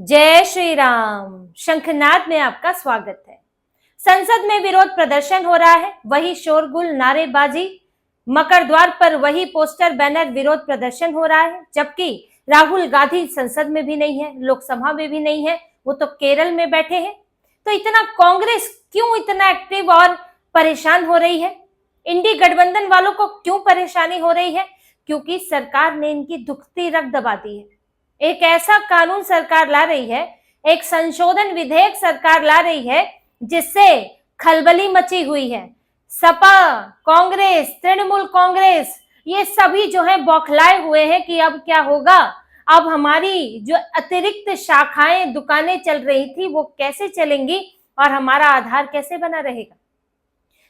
जय श्री राम। शंखनाद में आपका स्वागत है। संसद में विरोध प्रदर्शन हो रहा है, वही शोरगुल, नारेबाजी, मकर द्वार पर वही पोस्टर बैनर विरोध प्रदर्शन हो रहा है। जबकि राहुल गांधी संसद में भी नहीं है, लोकसभा में भी नहीं है, वो तो केरल में बैठे हैं। तो इतना कांग्रेस क्यों इतना एक्टिव और परेशान हो रही है? इंडी गठबंधन वालों को क्यों परेशानी हो रही है? क्योंकि सरकार ने इनकी दुखती रग दबा दी है। एक ऐसा कानून सरकार ला रही है, एक संशोधन विधेयक सरकार ला रही है जिससे खलबली मची हुई है। सपा, कांग्रेस, तृणमूल कांग्रेस, ये सभी जो है बौखलाए हुए हैं कि अब क्या होगा, अब हमारी जो अतिरिक्त शाखाएं, दुकानें चल रही थी वो कैसे चलेंगी और हमारा आधार कैसे बना रहेगा।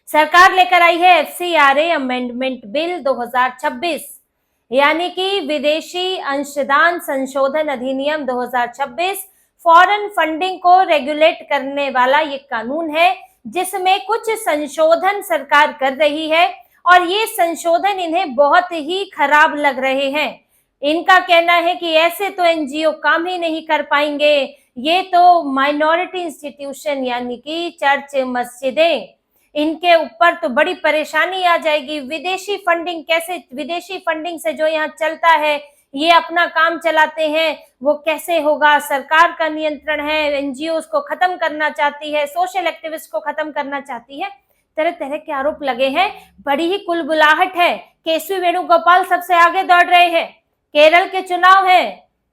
सरकार लेकर आई है FCRA अमेंडमेंट बिल 2026, यानी कि विदेशी अंशदान संशोधन अधिनियम 2026, फॉरेन फंडिंग को रेगुलेट करने वाला ये कानून है जिसमें कुछ संशोधन सरकार कर रही है और ये संशोधन इन्हें बहुत ही खराब लग रहे हैं। इनका कहना है कि ऐसे तो NGO काम ही नहीं कर पाएंगे, ये तो माइनॉरिटी इंस्टीट्यूशन यानी कि चर्च, मस्जिदें, इनके ऊपर तो बड़ी परेशानी आ जाएगी। विदेशी फंडिंग कैसे, विदेशी फंडिंग से जो यहाँ चलता है, ये अपना काम चलाते हैं, वो कैसे होगा? सरकार का नियंत्रण है, NGO को खत्म करना चाहती है, सोशल एक्टिविस्ट को खत्म करना चाहती है, तरह तरह के आरोप लगे हैं। बड़ी ही कुलबुलाहट है। केसी वेणुगोपाल सबसे आगे दौड़ रहे हैं। केरल के चुनाव है,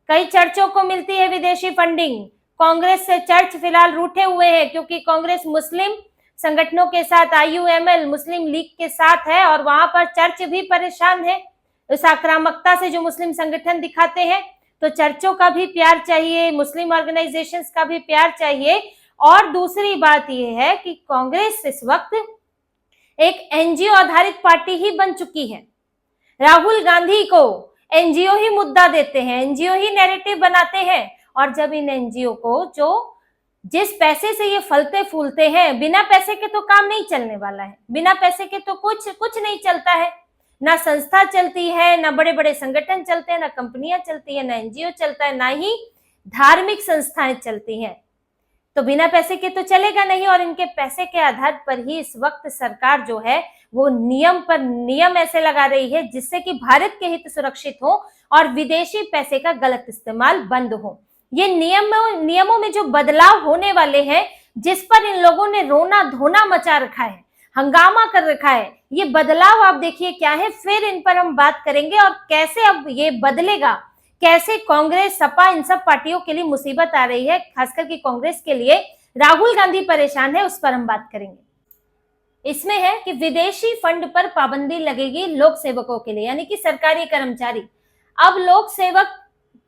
कई चर्चों को मिलती है विदेशी फंडिंग। कांग्रेस से चर्च फिलहाल रूठे हुए हैं क्योंकि कांग्रेस मुस्लिम संगठनों के साथ, IUML मुस्लिम लीग के साथ है और वहां पर चर्च भी परेशान है इस आक्रामकता से जो मुस्लिम संगठन दिखाते हैं। तो चर्चों का भी प्यार चाहिए, मुस्लिम ऑर्गेनाइजेशंस का भी प्यार चाहिए। और दूसरी बात यह है कि कांग्रेस इस वक्त एक NGO आधारित पार्टी ही बन चुकी है। राहुल गांधी को NGO ही मुद्दा देते हैं, NGO ही नैरेटिव बनाते हैं। और जब इन NGO को जो जिस पैसे से ये फलते फूलते हैं, बिना पैसे के तो काम नहीं चलने वाला है, बिना पैसे के तो कुछ नहीं चलता है। ना संस्था चलती है, ना बड़े बड़े संगठन चलते हैं, ना कंपनियां चलती है, ना NGO चलता है, ना ही धार्मिक संस्थाएं चलती हैं। तो बिना पैसे के तो चलेगा नहीं। और इनके पैसे के आधार पर ही इस वक्त सरकार जो है वो नियम पर नियम ऐसे लगा रही है जिससे कि भारत के हित सुरक्षित हो और विदेशी पैसे का गलत इस्तेमाल बंद हो। ये नियमों में जो बदलाव होने वाले हैं, जिस पर इन लोगों ने रोना धोना मचा रखा है, हंगामा कर रखा है, ये बदलाव आप देखिए क्या है, फिर इन पर हम बात करेंगे और कैसे अब ये बदलेगा, कैसे कांग्रेस, सपा, इन सब पार्टियों के लिए मुसीबत आ रही है, खासकर कि कांग्रेस के लिए राहुल गांधी परेशान है, उस पर हम बात करेंगे। इसमें है कि विदेशी फंड पर पाबंदी लगेगी लोक सेवकों के लिए, यानी कि सरकारी कर्मचारी। अब लोक सेवक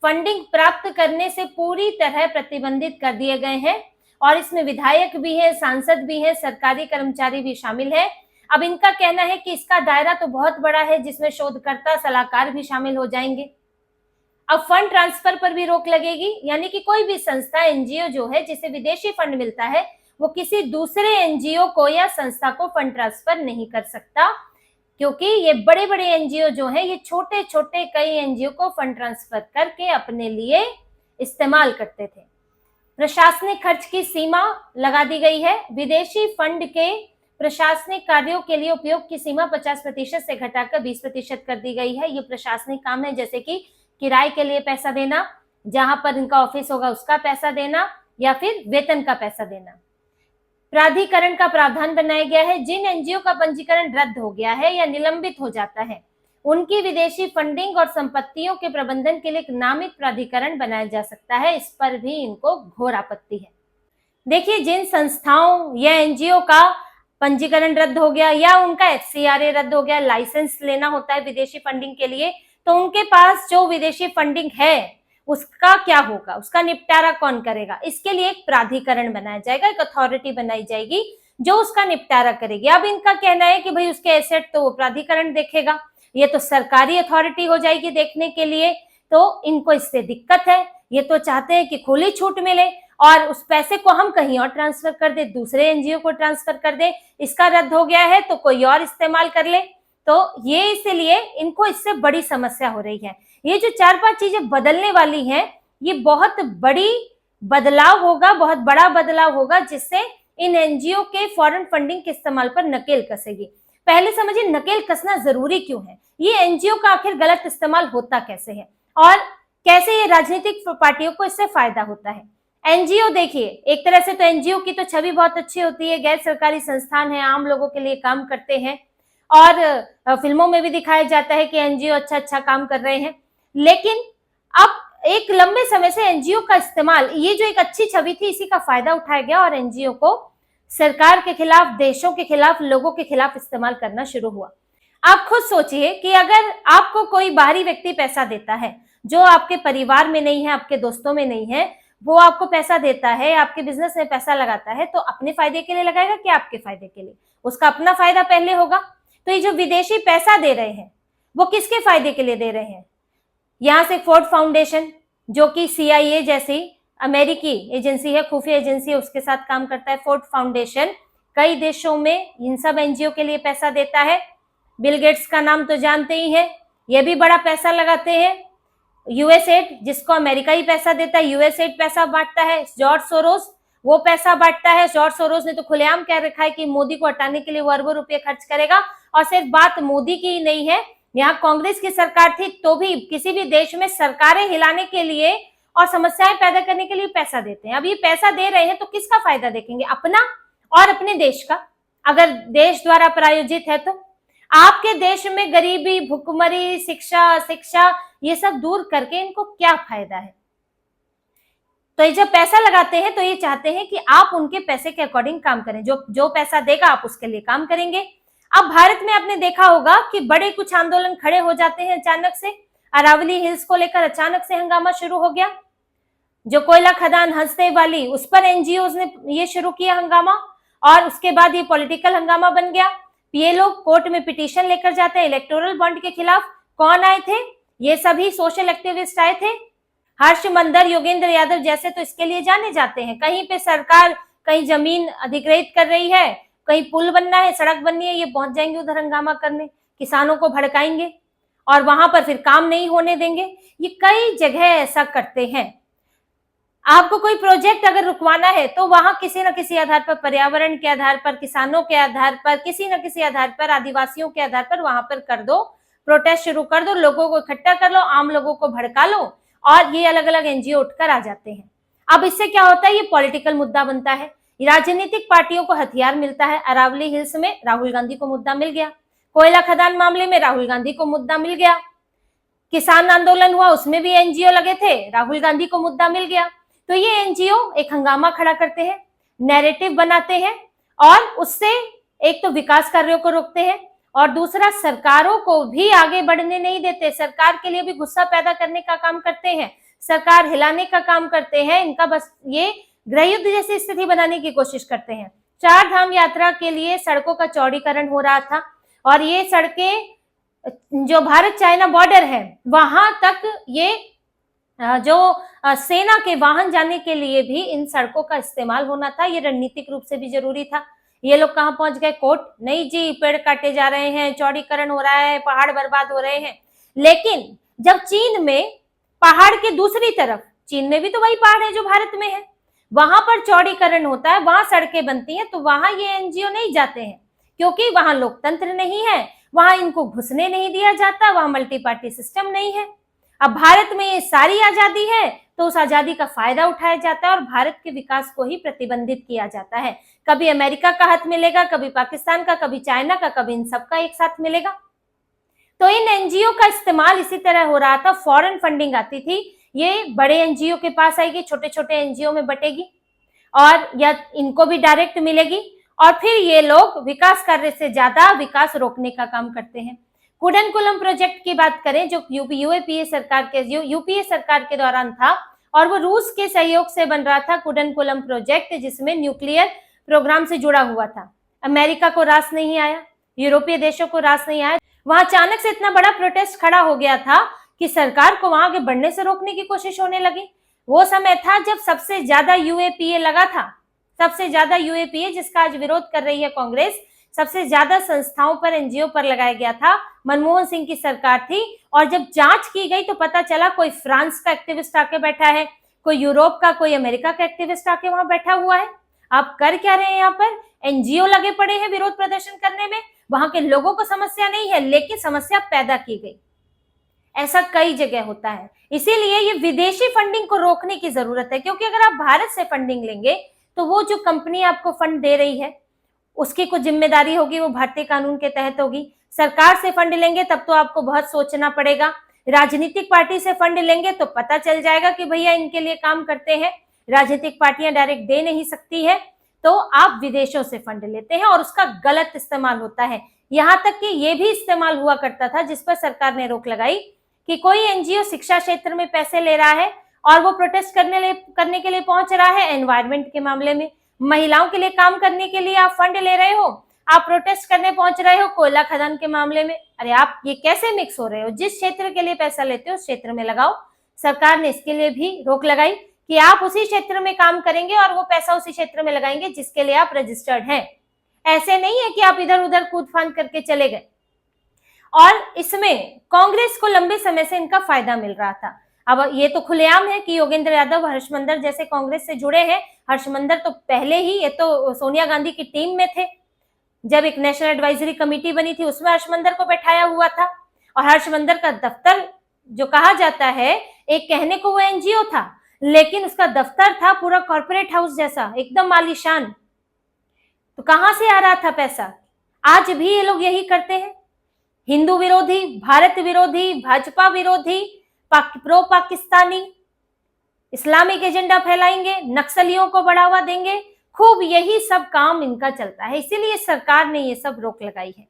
फंडिंग प्राप्त करने से पूरी तरह प्रतिबंधित कर दिए गए हैं और इसमें विधायक भी है, सांसद भी है, सरकारी कर्मचारी भी शामिल है। अब इनका कहना है कि इसका दायरा तो बहुत बड़ा है जिसमें शोधकर्ता, सलाहकार भी शामिल हो जाएंगे। अब फंड ट्रांसफर पर भी रोक लगेगी, यानी कि कोई भी संस्था, NGO जो है जिसे विदेशी फंड मिलता है, वो किसी दूसरे NGO को या संस्था को फंड ट्रांसफर नहीं कर सकता, क्योंकि ये बड़े बड़े NGO जो है ये छोटे छोटे कई NGO को फंड ट्रांसफर करके अपने लिए इस्तेमाल करते थे। प्रशासनिक खर्च की सीमा लगा दी गई है। विदेशी फंड के प्रशासनिक कार्यों के लिए उपयोग की सीमा 50% से घटाकर 20% कर दी गई है। ये प्रशासनिक काम है, जैसे कि किराए के लिए पैसा देना, जहां पर इनका ऑफिस होगा उसका पैसा देना, या फिर वेतन का पैसा देना। प्राधिकरण का प्रावधान बनाया गया है। जिन NGO का पंजीकरण रद्द हो गया है या निलंबित हो जाता है, उनकी विदेशी फंडिंग और संपत्तियों के प्रबंधन के लिए एक नामित प्राधिकरण बनाया जा सकता है। इस पर भी इनको घोर आपत्ति है। देखिए, जिन संस्थाओं या NGO का पंजीकरण रद्द हो गया या उनका FCRA रद्द हो गया, लाइसेंस लेना होता है विदेशी फंडिंग के लिए, तो उनके पास जो विदेशी फंडिंग है उसका क्या होगा, उसका निपटारा कौन करेगा? इसके लिए एक प्राधिकरण बनाया जाएगा, एक अथॉरिटी बनाई जाएगी जो उसका निपटारा करेगी। अब इनका कहना है कि भाई उसके एसेट तो वो प्राधिकरण देखेगा, ये तो सरकारी अथॉरिटी हो जाएगी देखने के लिए, तो इनको इससे दिक्कत है। ये तो चाहते हैं कि खुली छूट मिले और उस पैसे को हम कहीं और ट्रांसफर कर दे, दूसरे NGO को ट्रांसफर कर दे। इसका रद्द हो गया है तो कोई और इस्तेमाल कर ले। तो ये इसलिए इनको इससे बड़ी समस्या हो रही है। ये जो 4-5 चीजें बदलने वाली हैं, ये बहुत बड़ी बदलाव होगा, बहुत बड़ा बदलाव होगा, जिससे इन एनजीओ के फॉरेन फंडिंग के इस्तेमाल पर नकेल कसेगी। पहले समझिए नकेल कसना जरूरी क्यों है, ये एनजीओ का आखिर गलत इस्तेमाल होता कैसे है और कैसे ये राजनीतिक पार्टियों को इससे फायदा होता है। एनजीओ देखिए, एक तरह से तो एनजीओ की तो छवि बहुत अच्छी होती है, गैर सरकारी संस्थान है, आम लोगों के लिए काम करते हैं और फिल्मों में भी दिखाया जाता है कि एनजीओ अच्छा काम कर रहे हैं। लेकिन अब एक लंबे समय से एनजीओ का इस्तेमाल, ये जो एक अच्छी छवि थी, इसी का फायदा उठाया गया और एनजीओ को सरकार के खिलाफ, देशों के खिलाफ, लोगों के खिलाफ इस्तेमाल करना शुरू हुआ। आप खुद सोचिए कि अगर आपको कोई बाहरी व्यक्ति पैसा देता है, जो आपके परिवार में नहीं है, आपके दोस्तों में नहीं है, वो आपको पैसा देता है, आपके बिजनेस में पैसा लगाता है, तो अपने फायदे के लिए लगाएगा कि आपके फायदे के लिए? उसका अपना फायदा पहले होगा। तो ये जो विदेशी पैसा दे रहे हैं, वो किसके फायदे के लिए दे रहे हैं? यहां से फोर्ड फाउंडेशन, जो कि CIA जैसी अमेरिकी एजेंसी है, खुफिया एजेंसी है, उसके साथ काम करता है। फोर्ड फाउंडेशन कई देशों में इन सब एनजीओ के लिए पैसा देता है। बिल गेट्स का नाम तो जानते ही हैं, ये भी बड़ा पैसा लगाते हैं। यूएसएड, जिसको अमेरिका ही पैसा देता है, यूएसएड पैसा बांटता है। जॉर्ज सोरोस, वो पैसा बांटता है। जॉर्ज सोरोस ने तो खुलेआम कह रखा है कि मोदी को हटाने के लिए वो अरबों रुपए खर्च करेगा। और सिर्फ बात मोदी की ही नहीं है, यहाँ कांग्रेस की सरकार थी तो भी किसी भी देश में सरकारें हिलाने के लिए और समस्याएं पैदा करने के लिए पैसा देते हैं। अब ये पैसा दे रहे हैं तो किसका फायदा देखेंगे? अपना और अपने देश का। अगर देश द्वारा प्रायोजित है तो आपके देश में गरीबी, भुखमरी, शिक्षा ये सब दूर करके इनको क्या फायदा है? तो ये जब पैसा लगाते हैं तो ये चाहते हैं कि आप उनके पैसे के अकॉर्डिंग काम करें, जो पैसा देगा आप उसके लिए काम करेंगे। अब भारत में आपने देखा होगा कि बड़े कुछ आंदोलन खड़े हो जाते हैं अचानक से। अरावली हिल्स को लेकर अचानक से हंगामा शुरू हो गया। जो कोयला खदान हंसते वाली, उस पर एनजीओज ने ये शुरू किया हंगामा और उसके बाद ये पॉलिटिकल हंगामा बन गया। ये लोग कोर्ट में पिटीशन लेकर जाते हैं इलेक्टोरल बॉन्ड के खिलाफ। कौन आए थे? ये सभी सोशल एक्टिविस्ट आए थे। हर्ष मंदर, योगेंद्र यादव जैसे तो इसके लिए जाने जाते हैं। कहीं पे सरकार कहीं जमीन अधिग्रहित कर रही है, कहीं पुल बनना है, सड़क बननी है, ये पहुंच जाएंगे उधर हंगामा करने, किसानों को भड़काएंगे और वहां पर फिर काम नहीं होने देंगे। ये कई जगह ऐसा करते हैं। आपको कोई प्रोजेक्ट अगर रुकवाना है तो वहां किसी न किसी आधार पर, पर्यावरण के आधार पर, किसानों के आधार पर, किसी न किसी आधार पर, आदिवासियों के आधार पर वहां पर कर दो, प्रोटेस्ट शुरू कर दो, लोगों को इकट्ठा कर लो, आम लोगों को भड़का लो और ये अलग अलग एनजीओ उठकर आ जाते हैं। अब इससे क्या होता है? ये पॉलिटिकल मुद्दा बनता है, राजनीतिक पार्टियों को हथियार मिलता है। अरावली हिल्स में राहुल गांधी को मुद्दा मिल गया, कोयला खदान मामले में राहुल गांधी को मुद्दा मिल गया, किसान आंदोलन हुआ उसमें भी एनजीओ लगे थे, राहुल गांधी को मुद्दा मिल गया। तो ये एनजीओ एक हंगामा खड़ा करते हैं, नैरेटिव बनाते हैं और उससे एक तो विकास कार्यों को रोकते हैं और दूसरा सरकारों को भी आगे बढ़ने नहीं देते, सरकार के लिए भी गुस्सा पैदा करने का काम करते हैं, सरकार हिलाने का काम करते हैं। इनका बस ये गृहयुद्ध जैसी स्थिति बनाने की कोशिश करते हैं। 4 धाम यात्रा के लिए सड़कों का चौड़ीकरण हो रहा था और ये सड़कें जो भारत चाइना बॉर्डर है वहां तक ये जो सेना के वाहन जाने के लिए भी इन सड़कों का इस्तेमाल होना था। ये रणनीतिक रूप से भी जरूरी था। ये लोग कहां पहुंच गए? कोर्ट। नहीं जी, पेड़ काटे जा रहे हैं, चौड़ीकरण हो रहा है, पहाड़ बर्बाद हो रहे हैं। लेकिन जब चीन में पहाड़ के दूसरी तरफ, चीन में भी तो वही पहाड़ है जो भारत में है, वहां पर चौड़ीकरण होता है, वहां सड़कें बनती हैं, तो वहां ये एनजीओ नहीं जाते हैं क्योंकि वहां लोकतंत्र नहीं है, वहां इनको घुसने नहीं दिया जाता, वहां मल्टी पार्टी सिस्टम नहीं है। अब भारत में ये सारी आजादी है तो उस आजादी का फायदा उठाया जाता है और भारत के विकास को ही प्रतिबंधित किया जाता है। कभी अमेरिका का हाथ मिलेगा, कभी पाकिस्तान का, कभी चाइना का, कभी इन सबका एक साथ मिलेगा। तो इन एनजीओ का इस्तेमाल इसी तरह हो रहा था। फॉरेन फंडिंग आती थी, ये बड़े एनजीओ के पास आएगी, छोटे छोटे एनजीओ में बटेगी और या इनको भी डायरेक्ट मिलेगी और फिर ये लोग विकास कार्य से ज्यादा विकास रोकने का काम करते हैं। कुडनकुलम प्रोजेक्ट की बात करें जो यूपीए सरकार के दौरान था और वो रूस के सहयोग से बन रहा था। कुडनकुलम प्रोजेक्ट जिसमें न्यूक्लियर प्रोग्राम से जुड़ा हुआ था। अमेरिका को रास नहीं आया, यूरोपीय देशों को रास नहीं आया। वहां अचानक से इतना बड़ा प्रोटेस्ट खड़ा हो गया था कि सरकार को वहां आगे बढ़ने से रोकने की कोशिश होने लगी। वो समय था जब सबसे ज्यादा यूएपीए लगा था, सबसे ज्यादा यूएपीए जिसका आज विरोध कर रही है कांग्रेस, सबसे ज्यादा संस्थाओं पर, एनजीओ पर लगाया गया था। मनमोहन सिंह की सरकार थी और जब जांच की गई तो पता चला कोई फ्रांस का एक्टिविस्ट आके बैठा है, कोई यूरोप का, कोई अमेरिका का एक्टिविस्ट आके वहां बैठा हुआ है। आप कर क्या रहे हैं यहाँ पर? एनजीओ लगे पड़े हैं विरोध प्रदर्शन करने में। वहां के लोगों को समस्या नहीं है, लेकिन समस्या पैदा की गई। ऐसा कई जगह होता है। इसीलिए ये विदेशी फंडिंग को रोकने की जरूरत है, क्योंकि अगर आप भारत से फंडिंग लेंगे तो वो जो कंपनी आपको फंड दे रही है उसकी कुछ जिम्मेदारी होगी, वो भारतीय कानून के तहत होगी। सरकार से फंड लेंगे तब तो आपको बहुत सोचना पड़ेगा। राजनीतिक पार्टी से फंड लेंगे तो पता चल जाएगा कि भैया इनके लिए काम करते हैं। राजनीतिक पार्टियां डायरेक्ट दे नहीं सकती है, तो आप विदेशों से फंड लेते हैं और उसका गलत इस्तेमाल होता है। यहां तक कि ये भी इस्तेमाल हुआ करता था जिस पर सरकार ने रोक लगाई कि कोई एनजीओ शिक्षा क्षेत्र में पैसे ले रहा है और वो प्रोटेस्ट करने के लिए पहुंच रहा है एनवायरमेंट के मामले में, महिलाओं के लिए काम करने के लिए आप फंड ले रहे हो, आप प्रोटेस्ट करने पहुंच रहे हो कोयला खदान के मामले में। अरे आप ये कैसे मिक्स हो रहे हो? जिस क्षेत्र के लिए पैसा लेते हो उस क्षेत्र में लगाओ। सरकार ने इसके लिए भी रोक लगाई कि आप उसी क्षेत्र में काम करेंगे और वो पैसा उसी क्षेत्र में लगाएंगे जिसके लिए आप रजिस्टर्ड हैं। ऐसे नहीं है कि आप इधर उधर कूद फांद करके चले गए। और इसमें कांग्रेस को लंबे समय से इनका फायदा मिल रहा था। अब ये तो खुलेआम है कि योगेंद्र यादव, हर्षमंदर जैसे कांग्रेस से जुड़े हैं। हर्षमंदर तो पहले ही, ये तो सोनिया गांधी की टीम में थे। जब एक नेशनल एडवाइजरी कमेटी बनी थी उसमें हर्षमंदर को बैठाया हुआ था। और हर्षमंदर का दफ्तर जो कहा जाता है, एक कहने को वो एनजीओ था, लेकिन उसका दफ्तर था पूरा कॉर्पोरेट हाउस जैसा, एकदम आलीशान। तो कहां से आ रहा था पैसा? आज भी ये लोग यही करते हैं। हिंदू विरोधी, भारत विरोधी, भाजपा विरोधी, प्रो पाकिस्तानी, इस्लामिक एजेंडा फैलाएंगे, नक्सलियों को बढ़ावा देंगे, खूब यही सब काम इनका चलता है। इसीलिए सरकार ने ये सब रोक लगाई है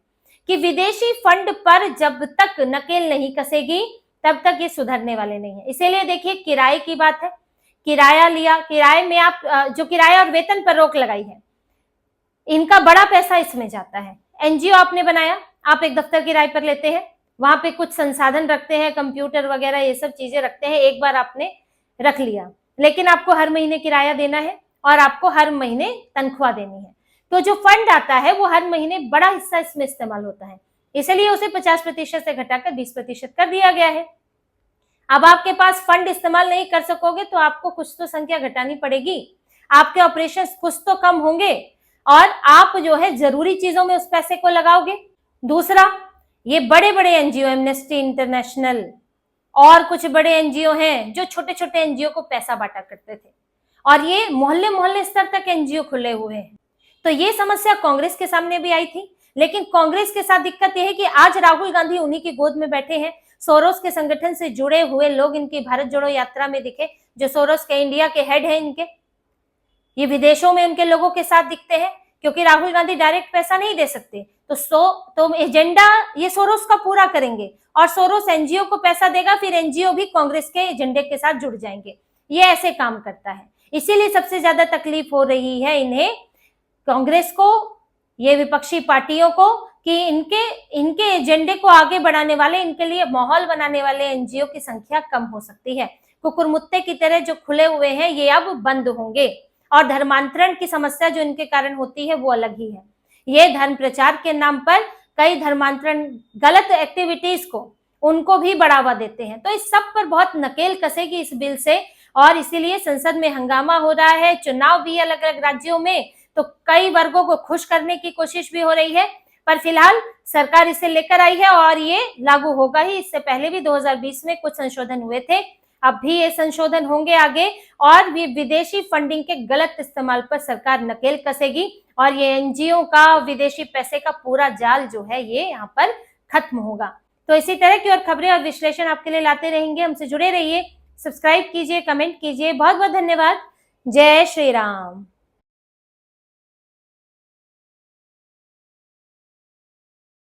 कि विदेशी फंड पर जब तक नकेल नहीं कसेगी तब तक ये सुधरने वाले नहीं है। इसीलिए देखिए, किराए की बात है, किराया लिया, किराए में आप जो किराया और वेतन पर रोक लगाई है, इनका बड़ा पैसा इसमें जाता है। एनजीओ आपने बनाया, आप एक दफ्तर किराए पर लेते हैं, वहां पे कुछ संसाधन रखते हैं, कंप्यूटर वगैरह ये सब चीजें रखते हैं, एक बार आपने रख लिया, लेकिन आपको हर महीने किराया देना है और आपको हर महीने तनख्वाह देनी है। तो जो फंड आता है वो हर महीने बड़ा हिस्सा इसमें इस्तेमाल होता है, इसलिए उसे 50% से घटाकर 20% कर दिया गया है। अब आपके पास फंड इस्तेमाल नहीं कर सकोगे तो आपको कुछ तो संख्या घटानी पड़ेगी, आपके ऑपरेशन कुछ तो कम होंगे और आप जो है जरूरी चीजों में उस पैसे को लगाओगे। दूसरा, ये बड़े बड़े एनजीओ, एमनेस्टी इंटरनेशनल और कुछ बड़े एनजीओ हैं जो छोटे छोटे एनजीओ को पैसा बांटा करते थे, और ये मोहल्ले मोहल्ले स्तर तक एनजीओ खुले हुए हैं। तो ये समस्या कांग्रेस के सामने भी आई थी, लेकिन कांग्रेस के साथ दिक्कत यह है कि आज राहुल गांधी उन्हीं की गोद में बैठे हैं। सोरोस के संगठन से जुड़े हुए लोग इनकी भारत जोड़ो यात्रा में दिखे, जो सोरोस के इंडिया के हेड है इनके, ये विदेशों में उनके लोगों के साथ दिखते हैं, क्योंकि राहुल गांधी डायरेक्ट पैसा नहीं दे सकते। तो एजेंडा ये सोरोस का पूरा करेंगे और सोरोस एनजीओ को पैसा देगा, फिर एनजीओ भी कांग्रेस के एजेंडे के साथ जुड़ जाएंगे। ये ऐसे काम करता है। इसीलिए सबसे ज्यादा तकलीफ हो रही है इन्हें, कांग्रेस को, ये विपक्षी पार्टियों को, कि इनके एजेंडे को आगे बढ़ाने वाले, इनके लिए माहौल बनाने वाले एनजीओ की संख्या कम हो सकती है। कुकुरमुत्ते की तरह जो खुले हुए हैं ये अब बंद होंगे, और धर्मांतरण की समस्या जो इनके कारण होती है वो अलग ही है। ये धर्म प्रचार के नाम पर कई धर्मांतरण गलत एक्टिविटीज को उनको भी बढ़ावा देते हैं। तो इस सब पर बहुत नकेल कसेगी इस बिल से, और इसीलिए संसद में हंगामा हो रहा है, चुनाव भी अलग अलग राज्यों में, तो कई वर्गों को खुश करने की कोशिश भी हो रही है। पर फिलहाल सरकार इसे लेकर आई है और ये लागू होगा ही। इससे पहले भी 2020 में कुछ संशोधन हुए थे, अब भी ये संशोधन होंगे आगे, और भी विदेशी फंडिंग के गलत इस्तेमाल पर सरकार नकेल कसेगी और ये एनजीओ का, विदेशी पैसे का पूरा जाल जो है ये यहाँ पर खत्म होगा। तो इसी तरह की और खबरें और विश्लेषण आपके लिए लाते रहेंगे, हमसे जुड़े रहिए, सब्सक्राइब कीजिए, कमेंट कीजिए। बहुत बहुत धन्यवाद। जय श्री राम।